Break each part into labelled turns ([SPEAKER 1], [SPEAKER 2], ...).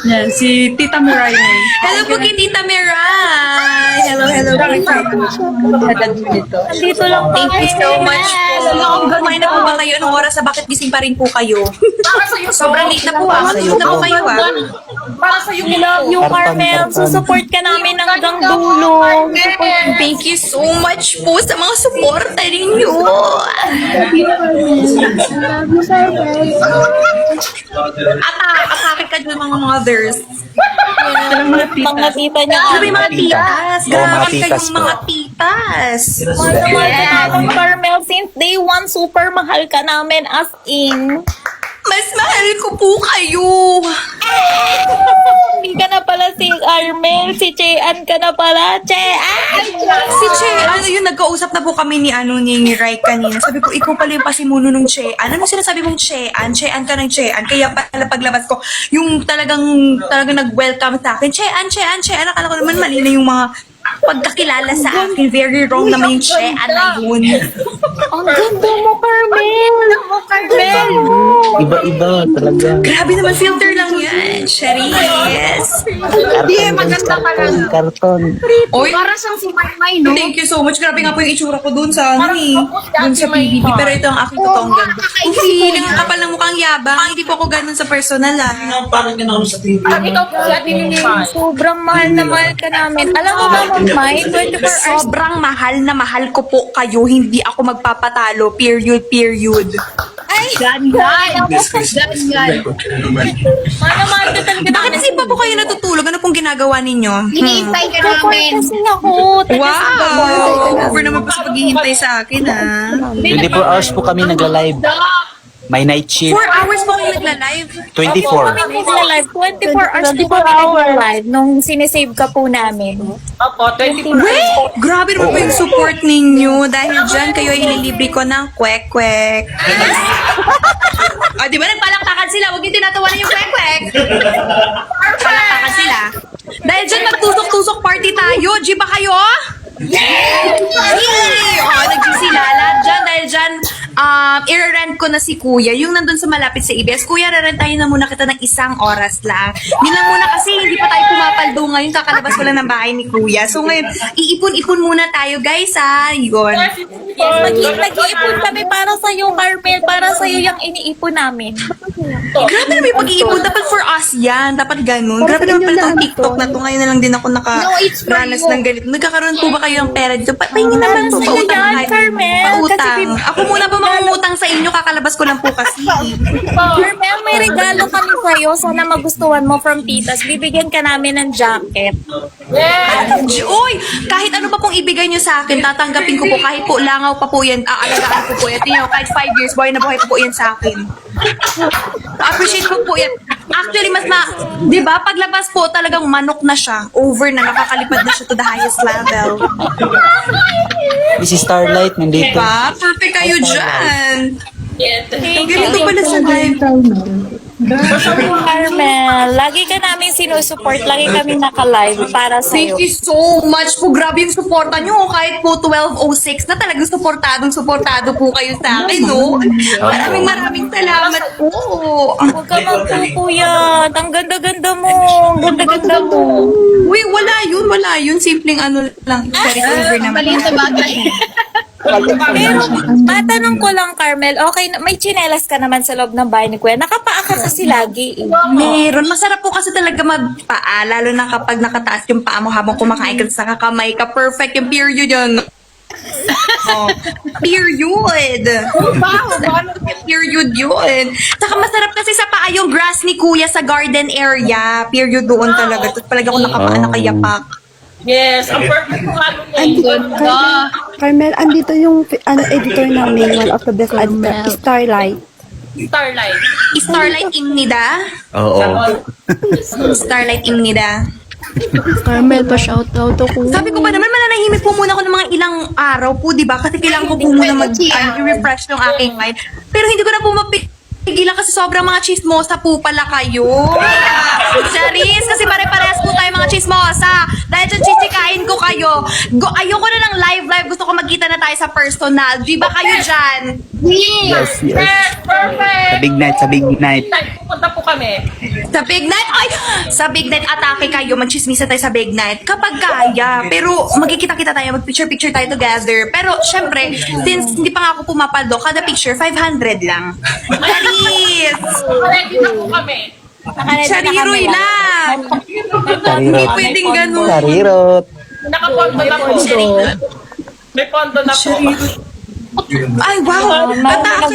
[SPEAKER 1] Yan, si Tita Mirai.
[SPEAKER 2] Hello po kay Tita Mirai. Hello.
[SPEAKER 1] Dito lang.
[SPEAKER 2] Thank you so much po. Kumain na po ba kayo? Anong oras na bakit gising pa rin po kayo? Sobrang late na po Matulog na po kayo
[SPEAKER 3] Para sa'yo,
[SPEAKER 1] We love you, Carmel. Susupport ka namin hanggang dulo.
[SPEAKER 2] Thank you so much po sa mga suporta ninyo. Atake ka dyan mga mothers.
[SPEAKER 1] Mga tita niya.
[SPEAKER 2] Grabe mga titas.
[SPEAKER 4] Oo, mga
[SPEAKER 2] Grabe
[SPEAKER 4] titas
[SPEAKER 2] kayong
[SPEAKER 4] po.
[SPEAKER 2] mga titas.
[SPEAKER 1] Mahal ka namin, Carmel. Since day one, super mahal ka namin as in.
[SPEAKER 2] Mas mahal ko po kayo.
[SPEAKER 1] Hindi ka na pala si Carmel. Si Chean ka na pala. Chean!
[SPEAKER 2] Si Che, yun, nagkausap na po kami ni Rai kanina. Sabi ko, ikaw pala yung pasimuno nung Chean. Ano sinasabi mong Chean? Chean ka ng Chean. Kaya pala paglabas ko, yung talagang nag-welcome sa akin. Chean. Akala ko naman mali na yung mga pagkakilala sa akin. Very wrong naman yung Chean na yun.
[SPEAKER 1] Ang ganda mo, Carmel!
[SPEAKER 4] Iba-iba talaga.
[SPEAKER 2] Grabe naman, filter lang yan. Charis.
[SPEAKER 4] Hindi, maganda pa lang. Karton.
[SPEAKER 2] Oy,
[SPEAKER 3] Para siyang si Maymay, no?
[SPEAKER 2] thank you so much. Grabe nga po yung itsura ko dun sa dun sa PBB. Pero ito ang aking totoong ganda. Feeling ang kapal ng mukhang yabang. Hindi po ako ganun sa personal
[SPEAKER 5] Parang ganun sa TV.
[SPEAKER 3] Ikaw po si Ate Nini.
[SPEAKER 1] Sobrang mahal na mahal ka namin. Alam mo ba, May, 24 hours.
[SPEAKER 2] Sobrang mahal na mahal ko po kayo. Hindi ako magpapatalo. Period.
[SPEAKER 3] Ganyan.
[SPEAKER 1] Mahal ka talaga
[SPEAKER 2] Bakit
[SPEAKER 1] namin.
[SPEAKER 2] kasi pa po kayo natutulog? Ano pong ginagawa ninyo?
[SPEAKER 3] Hinihintay ka
[SPEAKER 1] Support
[SPEAKER 3] namin.
[SPEAKER 1] kasi ako.
[SPEAKER 2] Wow! Over naman po sa paghihintay sa akin, ha?
[SPEAKER 4] 24 hours po kami nagla-live. May night shift.
[SPEAKER 2] 4 hours po kayo nagla-live.
[SPEAKER 4] 24.
[SPEAKER 1] Kami nagla-live. 24 hours po kami nagla-live nung sinesave ka po namin.
[SPEAKER 3] Opo, 24
[SPEAKER 2] Wait! Grabe naman po yung support ninyo. Dahil dyan, kayo ay ililibre ko ng kwek-kwek. Di ba nagpalakpakan sila? Huwag yung tinatawanan yung kwek-kwek. Palakpakan sila. Dahil dyan, magtusok-tusok party tayo. G ba kayo? Yay! Nag-sila lahat dyan. Dahil dyan, i-rent ko na si Kuya. Yung nandun sa malapit sa EBS. Kuya, rerentahin na muna kita ng 1 oras lang. Yun lang muna kasi hindi pa tayo pumapaldo ngayon. Kakalabas ko lang ng bahay ni Kuya. So ngayon, iipon-ipon muna tayo, guys, ha? Yun.
[SPEAKER 1] Yes, nag-iipon kami para sa'yo, Carmel. Para sa'yo yung iniipon namin.
[SPEAKER 2] Grabe naman yung pag-iipon. Dapat for us yan. Dapat ganun. Grabe naman pala itong TikTok na to. Ngayon na lang din ako nakaranas ng ganito. Nagkakaroon po ba kayo ng pera dito? Pahingin naman po.
[SPEAKER 1] Sa'yo
[SPEAKER 2] Pautang.
[SPEAKER 1] yan, Carmel.
[SPEAKER 2] Pautang.
[SPEAKER 1] Kasi
[SPEAKER 2] Ako muna ba mangungutang sa inyo? Kakalabas ko lang po kasi.
[SPEAKER 1] Carmel, may regalo kami sa'yo. Sana magustuhan mo from Titas. Bibigyan ka namin ng jacket.
[SPEAKER 2] Uy! Kahit ano pa pong ibigay nyo sa akin, tatanggapin ko po. Kahit po langaw pa po yan, aalagaan ko po yan. Tingnan nyo, kahit 5 years, buhay na buhay po yan sa akin. Appreciate ko po yan. Actually, di ba, paglabas po, talagang manok na siya. Over na, nakakalipad na siya to the highest level.
[SPEAKER 4] Si Starlight nandito.
[SPEAKER 2] Diba? Perfect kayo dyan. Ang ganito pala sa live.
[SPEAKER 1] Carmel, lagi ka namin sinusupport. Lagi kami naka-live para sa'yo.
[SPEAKER 2] Thank you so much po. Grabe yung suporta nyo. Kahit po 12:06 na talagang suportado po kayo sa akin, no? Maraming salamat po.
[SPEAKER 1] Huwag ka magpupuyat. Ang ganda-ganda mo. Ang ganda-ganda mo.
[SPEAKER 2] Uy, wala yun. Simpleng ano lang. Carry over naman.
[SPEAKER 3] Maliit na bagay.
[SPEAKER 1] Pero, matanong ko lang, Carmel, okay, may tsinelas ka naman sa loob ng bahay ni Kuya. Nakapaa ka kasi lagi.
[SPEAKER 2] Meron. Masarap po kasi talaga magpaa. Lalo na kapag nakataas yung paa mo habang kumakain ka sa kakamay ka. Perfect yung period yun. Period. Period yun. Saka masarap kasi sa paa yung grass ni Kuya sa garden area. Period doon talaga. Tapos palagi ako nakapaa nakayapak.
[SPEAKER 3] Yes, ang perfect ko ano
[SPEAKER 6] Carmel, andito yung editor namin, one of the best editor, Starlight.
[SPEAKER 3] Starlight.
[SPEAKER 2] Starlight Imnida.
[SPEAKER 4] Oo.
[SPEAKER 2] Starlight Imnida.
[SPEAKER 6] Carmel, pa-shoutout ako.
[SPEAKER 2] Sabi ko ba naman, mananahimik po muna ako ng mga ilang araw po, di ba? Kasi kailangan ko po muna mag-refresh ng aking mind. Pero hindi ko na po mapigilan kasi sobrang mga chismosa po pala kayo. Charis, kasi pare-parehas po tayo mga chismosa. Dahil dyan chichikain ko kayo. Ayoko na ng live. Gusto ko magkita na tayo sa personal. Di ba kayo dyan?
[SPEAKER 4] Yes, yes.
[SPEAKER 3] Yes, perfect!
[SPEAKER 4] Sa big night.
[SPEAKER 3] Pupunta po kami.
[SPEAKER 2] Sa big night, ay! Sa big night, atake kayo. Magchismisa tayo sa big night. Kapag kaya. Pero magkikita-kita tayo. Mag-picture-picture tayo together. Pero, syempre, since hindi pa nga ako pumapaldo, kada picture, 500 lang. Charis!
[SPEAKER 3] Ready na po kami.
[SPEAKER 2] Chariroy lang! Hindi
[SPEAKER 4] Sarirot.
[SPEAKER 2] pwedeng ganun.
[SPEAKER 4] Sarirot.
[SPEAKER 3] Nakapondo na po. May pondo na po.
[SPEAKER 2] Ay, wow! Mataas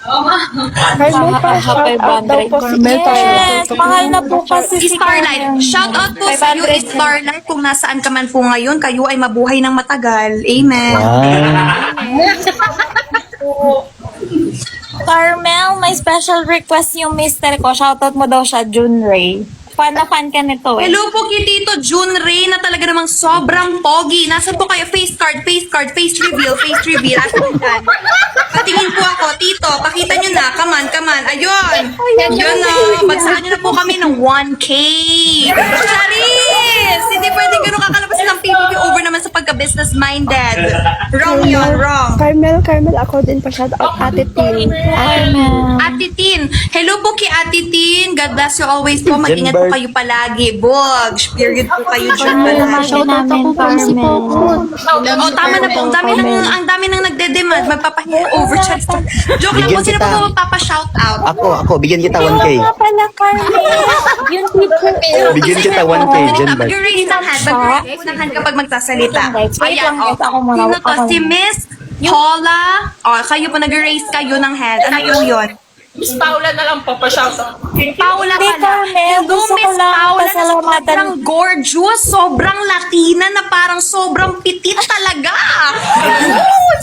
[SPEAKER 6] Carmel, pa-shout out daw po si
[SPEAKER 1] Yes, mahal na po kasi si
[SPEAKER 2] Starlight. Shout out po sa iyo, Starlight. Kung nasaan ka man po ngayon, kayo ay mabuhay ng matagal. Amen.
[SPEAKER 4] Wow.
[SPEAKER 1] Carmel, may special request yung mister ko. Shoutout mo daw siya, June Ray. Fan na fan ka nito eh.
[SPEAKER 2] Hello po kay Tito June Ray na talaga namang sobrang pogi. Nasaan po kayo? Face card, face reveal. Asan yan? Patingin po ako, Tito. Pakita nyo na. Come on. Ayun. Yun na. Bagsakan nyo na po kami ng 1K. Charis! Hindi pwedeng ganun kakalabasin ng PBB over naman sa pagka-business-minded. Wrong yun, wrong.
[SPEAKER 6] Carmel, ako din pa-shout out Ate Tin.
[SPEAKER 2] Ate Tin. Hello po kay Ate Tin. God bless you always po. Mag-ingat po kayo palagi. Bogs. Period po kayo dyan palagi.
[SPEAKER 1] Shoutout ako po si Popo.
[SPEAKER 2] Oh, tama na po. Ang dami nang nagde-demand. Magpapahinga overcharge. Joke lang po.
[SPEAKER 4] Bigyan
[SPEAKER 2] Sino
[SPEAKER 4] kita.
[SPEAKER 2] po magpapa-shoutout?
[SPEAKER 4] Ako, bigyan kita 1K.
[SPEAKER 1] Nga pala, Carmel. Yung teacher.
[SPEAKER 4] Bigyan kita 1K, Jen Bart.
[SPEAKER 2] Mag-raise ng hand. Mag-raise ng hand kapag magsasalita.
[SPEAKER 1] Wait lang,
[SPEAKER 2] Ayan,
[SPEAKER 1] guys. Ako muna.
[SPEAKER 2] Sino to? Si Miss Paula. Kayo po nag-raise kayo ng hand. Ano po yun?
[SPEAKER 3] Miss Paula na lang po pa-shoutout.
[SPEAKER 2] Paula
[SPEAKER 1] Hindi,
[SPEAKER 2] pala.
[SPEAKER 1] Carmel.
[SPEAKER 2] Hello,
[SPEAKER 1] Gusto ko
[SPEAKER 2] Miss
[SPEAKER 1] lang
[SPEAKER 2] Paula na
[SPEAKER 1] pasalamatan.
[SPEAKER 2] sobrang gorgeous, sobrang Latina na parang sobrang pitit talaga.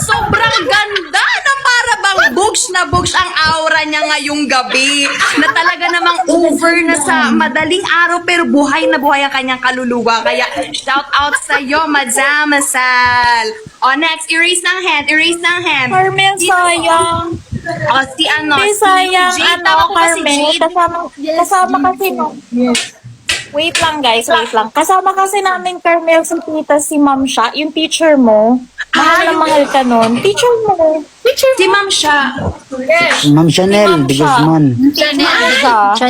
[SPEAKER 2] Sobrang ganda na para bang bugs na bugs ang aura niya ngayong gabi. Na talaga namang over na sa madaling araw pero buhay na buhay ang kanyang kaluluwa. Kaya shout out sa iyo, Madam Asal. Next, erase ng hand.
[SPEAKER 1] Carmel, sayang.
[SPEAKER 2] Si ano?
[SPEAKER 1] Hindi, sayang.
[SPEAKER 2] Jade, tama po ba si
[SPEAKER 1] Carmel.
[SPEAKER 2] Jade?
[SPEAKER 1] Kasama kasi no. Wait lang guys, wait lang. Kasama kasi namin, Carmel, si tita, si ma'am siya. Yung teacher mo. Mahal na mahal ka nun. Teacher mo.
[SPEAKER 2] Si Ma'am siya.
[SPEAKER 4] Ma'am Chanel, de Guzman.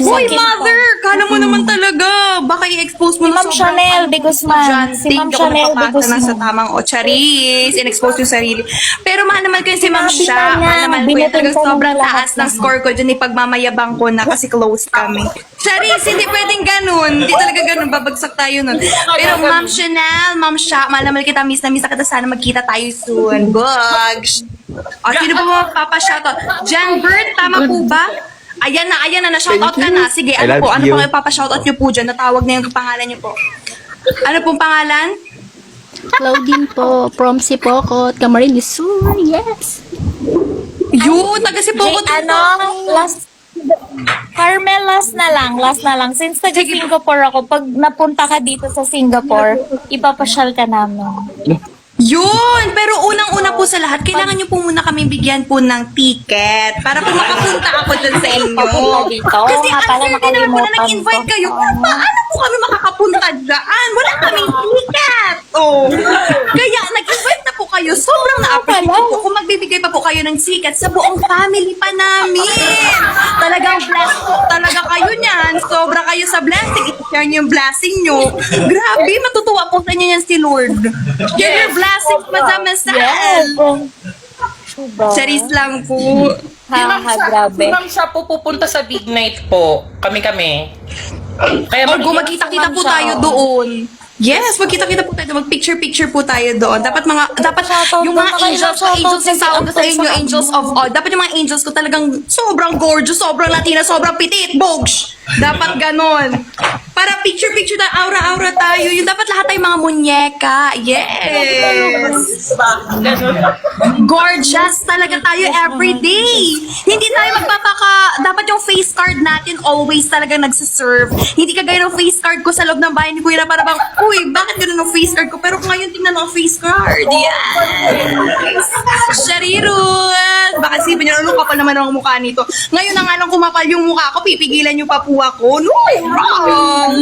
[SPEAKER 2] Hoy, mother! Kala mo naman talaga. Baka i-expose mo na
[SPEAKER 1] Ma'am Chanel de Guzman. Si Ma'am Chanel de
[SPEAKER 2] na sa
[SPEAKER 1] Guzman.
[SPEAKER 2] tamang charis. In-expose yung sarili. Pero mahal naman kayo si Ma'am
[SPEAKER 1] Sinabi
[SPEAKER 2] siya.
[SPEAKER 1] na niya,
[SPEAKER 2] Mahal naman ko yun.
[SPEAKER 1] binatin
[SPEAKER 2] Talagang
[SPEAKER 1] ko ng
[SPEAKER 2] sobrang
[SPEAKER 1] lahat
[SPEAKER 2] taas ng
[SPEAKER 1] naman.
[SPEAKER 2] score ko dyan. Ipagmamayabang ko na kasi close kami. Charis, hindi pwedeng ganun. Hindi talaga ganun. Babagsak tayo nun. Pero Ma'am Chanel, Ma'am Sha, mahal naman kita. Miss na kita. Sana magkita tayo soon. Bugs. Sino ba magpapa-shoutout? Jan Bird, tama po ba? Ayan na, na-shoutout ka na. Sige,
[SPEAKER 4] I
[SPEAKER 2] ano
[SPEAKER 4] love
[SPEAKER 2] po? Ano
[SPEAKER 4] you.
[SPEAKER 2] pong ipapa-shoutout niyo po dyan? Natawag na yung pangalan niyo po. Ano pong pangalan?
[SPEAKER 7] Claudine po, from Sipocot, Camarines Sur, yes.
[SPEAKER 2] Yun, taga Sipocot.
[SPEAKER 1] Last Carmel, last na lang. Since taga Singapore ako, pag napunta ka dito sa Singapore, ipapasyal ka namin.
[SPEAKER 2] Yun! Pero unang-una po sa lahat, kailangan niyo po muna kami bigyan po ng ticket para po makapunta ako dyan sa inyo.
[SPEAKER 1] Papunta dito?
[SPEAKER 2] Kasi
[SPEAKER 1] Nga pala,
[SPEAKER 2] unfair din naman po na
[SPEAKER 1] nakalimutan
[SPEAKER 2] nag-invite
[SPEAKER 1] ko.
[SPEAKER 2] kayo. Pero paano po kami makakapunta dyan? Wala kaming ticket! Kaya nag-invite na po kayo. Sobrang na-appreciate ko po kung magbibigay pa po kayo ng ticket sa buong family pa namin. Talagang blessed po talaga kayo niyan. Sobra kayo sa blessing. I-share niyo yung blessing niyo. Grabe, matutuwa po sa inyo yan si Lord. Share your blessings, Madam Asal. Charis lang po.
[SPEAKER 1] Grabe.
[SPEAKER 3] Si Ma'am siya po pupunta sa big night po. Kami. Kaya
[SPEAKER 2] Or kung magkita-kita po tayo doon. Yes, magkita-kita po tayo. Mag-picture-picture po tayo doon. Dapat yung mga angels yung tawag ko sa inyo, angels of all. Dapat yung mga angels ko talagang sobrang gorgeous, sobrang Latina, sobrang petit, bogs. Dapat ganon. Para picture-picture tayo, aura-aura tayo. Yung dapat lahat tayo mga munyeka. Yes. Gorgeous talaga tayo every day. Hindi tayo dapat yung face card natin always talaga nagsiserve. Hindi kagaya ng face card ko sa loob ng bahay ni Kuya na para bang, uy, bakit ganun ang face card ko? Pero ngayon tingnan mo ang face card. Yes. Sharirun! Baka sipin nyo, ano kapal naman ang mukha nito. Ngayon na nga lang kumapal yung mukha ko, pipigilan nyo pa po ako. No, wrong!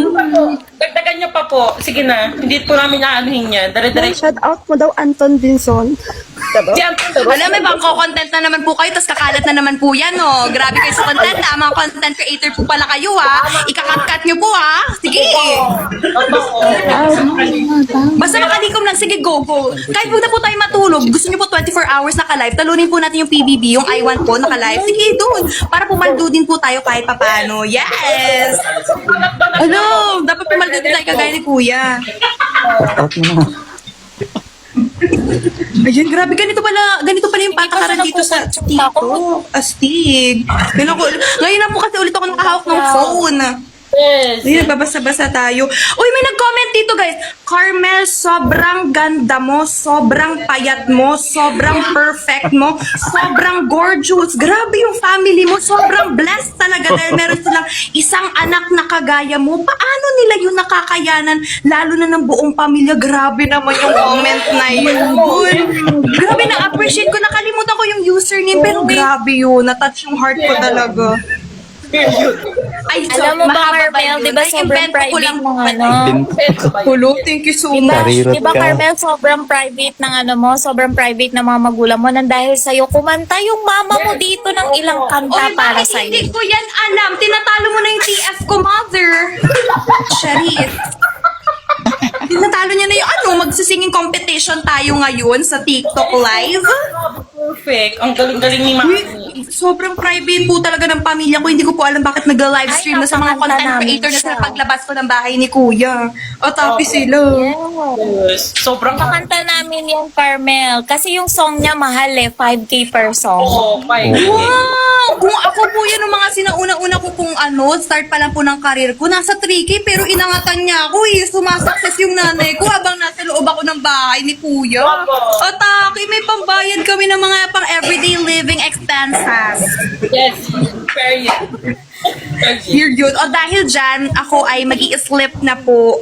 [SPEAKER 3] Dagdagan niyo pa po. Sige na. Hindi po namin naanuhin yan. Dire-diretso.
[SPEAKER 6] Shout out mo daw Anton Vinson.
[SPEAKER 2] Alam, may bangko-content na naman po kayo, tapos kakalat na naman po yan, no? Grabe kayo sa content, ha? Mga content creator po pala kayo, ha? Ikakat-cut nyo po, ha? Sige. Basta makalikom lang, sige, go. Kahit huwag na po tayo matulog, gusto nyo po 24 hours naka-live, talunin po natin yung PBB, yung I1 po naka-live. Sige, doon. Para pumaldo din po tayo kahit papano. Yes! Ano? Dapat pumaldo din tayo kagaya ni Kuya.
[SPEAKER 4] Okay na.
[SPEAKER 2] Ayun, grabe. Ganito pala yung patakaran dito sa TikTok. Astig. Ngayon na po kasi ulit ako nakahawak ng phone.
[SPEAKER 3] Yes.
[SPEAKER 2] Ayun, babasa-basa tayo. Uy, may nag-comment dito, guys. Carmel, sobrang ganda mo, sobrang payat mo, sobrang perfect mo, sobrang gorgeous. Grabe yung family mo, sobrang blessed talaga dahil meron silang isang anak na kagaya mo. Paano nila yun nakakayanan, lalo na ng buong pamilya? Grabe naman yung comment na yun. Grabe, na-appreciate ko. Nakalimutan ko yung username, pero grabe yun. Na-touch yung heart ko talaga. Ay,
[SPEAKER 1] Alam mo ba,
[SPEAKER 2] mahaba
[SPEAKER 1] Carmel,
[SPEAKER 2] yun?
[SPEAKER 1] di ba
[SPEAKER 2] Ay,
[SPEAKER 1] sobrang
[SPEAKER 2] invento ko
[SPEAKER 1] private
[SPEAKER 2] lang
[SPEAKER 1] ng
[SPEAKER 2] po.
[SPEAKER 1] ano?
[SPEAKER 2] Hulo, thank you so
[SPEAKER 1] Diba,
[SPEAKER 2] much.
[SPEAKER 4] Narirot
[SPEAKER 1] diba
[SPEAKER 4] ka.
[SPEAKER 1] Carmel, sobrang private ng ano mo, sobrang private ng mga magulang mo nang dahil sa'yo, kumanta yung mama mo dito ng ilang kanta
[SPEAKER 2] Oy,
[SPEAKER 1] para
[SPEAKER 2] bakit hindi
[SPEAKER 1] sa'yo.
[SPEAKER 2] ko yan alam? Tinatalo mo na yung TF ko, mother. Sharif. Tinatalo niya na yung magsisinging competition tayo ngayon sa TikTok live.
[SPEAKER 3] Perfect. Ang galing-galing ni Mami.
[SPEAKER 2] Sobrang private po talaga ng pamilya ko. Hindi ko po alam bakit nag-livestream na sa mga
[SPEAKER 1] napakanta
[SPEAKER 2] content
[SPEAKER 1] namin
[SPEAKER 2] creator na
[SPEAKER 1] siya.
[SPEAKER 2] sa paglabas ko ng bahay ni Kuya. O, tapi sila.
[SPEAKER 3] Yes. Sobrang
[SPEAKER 1] Pakanta namin yung Carmel. Kasi yung song niya mahal 5K per song.
[SPEAKER 3] Oh my God.
[SPEAKER 2] Wow! Kung ako po yan, ang mga sinauna-una ko kung start pa lang po ng karir ko, nasa 3K, pero inangatan niya ako eh. Sumasakses yung nanay ko habang nasa loob ako ng bahay ni Kuya. O taki, may pambayad kami ng mga pang everyday living expenses.
[SPEAKER 3] Yes. Fair yan.
[SPEAKER 2] Period. O dahil dyan, ako ay mag-i-sleep na po.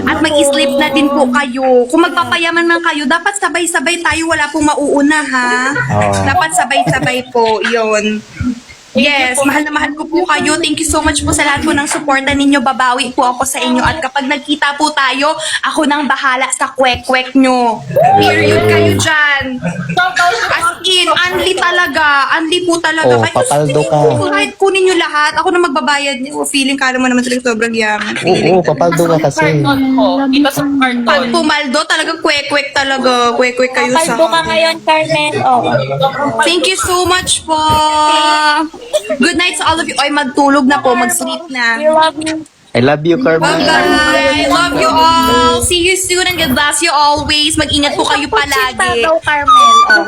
[SPEAKER 2] At mag-i-sleep na din po kayo. Kung magpapayaman man kayo, dapat sabay-sabay tayo. Wala pong mauuna, ha? Dapat sabay-sabay po. Yun. Yes, mahal na mahal ko po kayo. Thank you so much po sa lahat po ng suporta ninyo. Babawi po ako sa inyo. At kapag nagkita po tayo, ako nang bahala sa kwek-kwek nyo. Period kayo dyan. As in, unli talaga. Unli po talaga.
[SPEAKER 4] Oh, papaldo ka.
[SPEAKER 2] Kahit kunin nyo lahat, ako na magbabayad. Feeling kala mo naman talagang sobrang yaman.
[SPEAKER 4] Oo, papaldo ka kasi.
[SPEAKER 3] Carton ko. Kita sa
[SPEAKER 2] Pag
[SPEAKER 3] carton.
[SPEAKER 2] pumaldo, talagang kwek-kwek talaga. Kwek-kwek kayo sa...
[SPEAKER 1] Paldo ka ngayon, Carmel. Oh.
[SPEAKER 2] Thank you so much po. Good night sa all of you. Oy, magtulog na po. Mag-sleep na.
[SPEAKER 1] We love you.
[SPEAKER 4] I love you, Carmel.
[SPEAKER 2] Bye-bye. Love you all. See you soon and God bless you always. Mag-ingat po kayo
[SPEAKER 1] Puchita
[SPEAKER 2] palagi.
[SPEAKER 1] daw, Carmel. Oh.